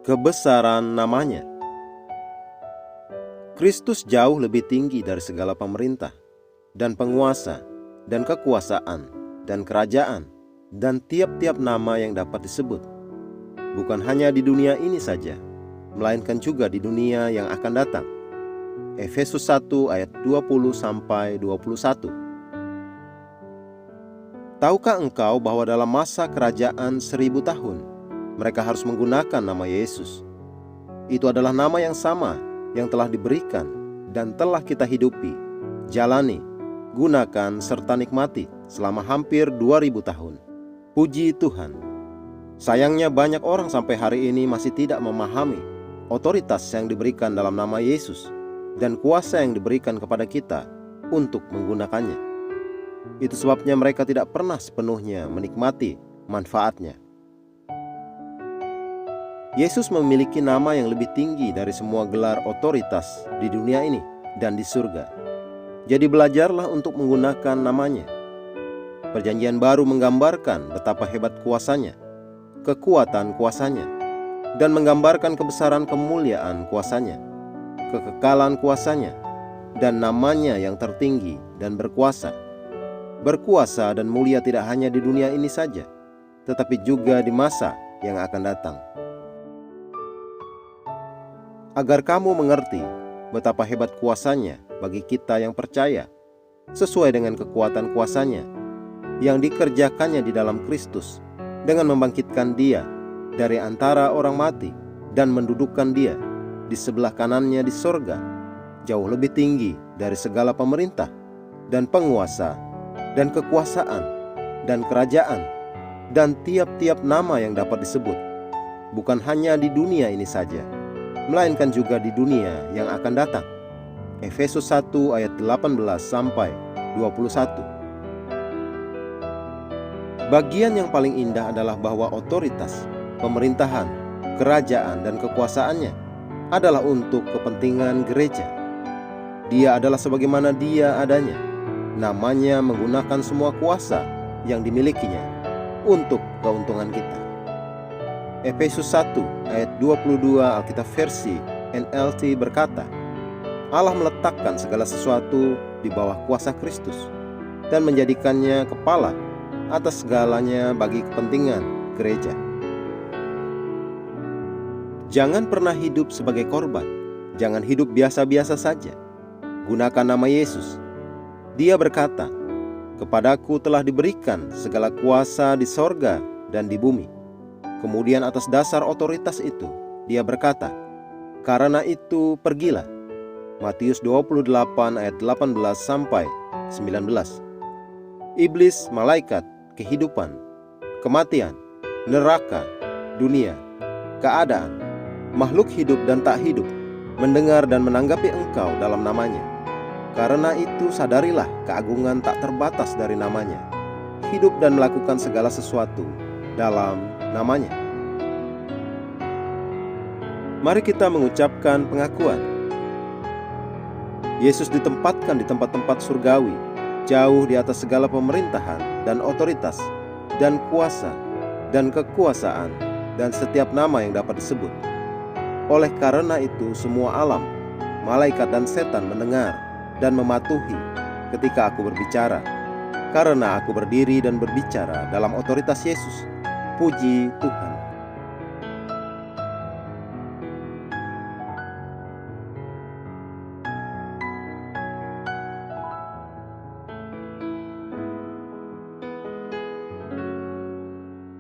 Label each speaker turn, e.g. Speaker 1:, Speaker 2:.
Speaker 1: Kebesaran namanya. Kristus jauh lebih tinggi dari segala pemerintah, dan penguasa, dan kekuasaan, dan kerajaan, dan tiap-tiap nama yang dapat disebut. Bukan hanya di dunia ini saja, melainkan juga di dunia yang akan datang. Efesus 1 ayat 20-21. Tahukah engkau bahwa dalam masa kerajaan 1000 tahun, mereka harus menggunakan nama Yesus? Itu adalah nama yang sama yang telah diberikan dan telah kita hidupi, jalani, gunakan, serta nikmati selama hampir 2000 tahun. Puji Tuhan. Sayangnya banyak orang sampai hari ini masih tidak memahami otoritas yang diberikan dalam nama Yesus dan kuasa yang diberikan kepada kita untuk menggunakannya. Itu sebabnya mereka tidak pernah sepenuhnya menikmati manfaatnya. Yesus memiliki nama yang lebih tinggi dari semua gelar otoritas di dunia ini dan di surga. Jadi belajarlah untuk menggunakan namanya. Perjanjian baru menggambarkan betapa hebat kuasanya, kekuatan kuasanya, dan menggambarkan kebesaran kemuliaan kuasanya, kekekalan kuasanya, dan namanya yang tertinggi dan berkuasa. Berkuasa dan mulia tidak hanya di dunia ini saja, tetapi juga di masa yang akan datang. Agar kamu mengerti betapa hebat kuasanya bagi kita yang percaya, sesuai dengan kekuatan kuasanya yang dikerjakannya di dalam Kristus dengan membangkitkan Dia dari antara orang mati dan mendudukkan Dia di sebelah kanannya di sorga, jauh lebih tinggi dari segala pemerintah dan penguasa dan kekuasaan dan kerajaan dan tiap-tiap nama yang dapat disebut, bukan hanya di dunia ini saja, melainkan juga di dunia yang akan datang. Efesus 1 ayat 18-21. Bagian yang paling indah adalah bahwa otoritas, pemerintahan, kerajaan, dan kekuasaannya adalah untuk kepentingan gereja. Dia adalah sebagaimana Dia adanya. Namanya menggunakan semua kuasa yang dimilikinya untuk keuntungan kita. Efesus 1 ayat 22 Alkitab versi NLT berkata, Allah meletakkan segala sesuatu di bawah kuasa Kristus dan menjadikannya kepala atas segalanya bagi kepentingan gereja. Jangan pernah hidup sebagai korban. Jangan hidup biasa-biasa saja. Gunakan nama Yesus. Dia berkata, kepadaku telah diberikan segala kuasa di sorga dan di bumi. Kemudian atas dasar otoritas itu, Dia berkata, karena itu pergilah. Matius 28 ayat 18-19. Iblis, malaikat, kehidupan, kematian, neraka, dunia, keadaan, makhluk hidup dan tak hidup, mendengar dan menanggapi engkau dalam namanya. Karena itu sadarilah keagungan tak terbatas dari namanya. Hidup dan melakukan segala sesuatu dalam namanya. Mari kita mengucapkan pengakuan. Yesus ditempatkan di tempat-tempat surgawi, jauh di atas segala pemerintahan dan otoritas dan kuasa dan kekuasaan dan setiap nama yang dapat disebut. Oleh karena itu semua alam, malaikat dan setan mendengar dan mematuhi ketika aku berbicara, karena aku berdiri dan berbicara dalam otoritas Yesus. Puji Tuhan.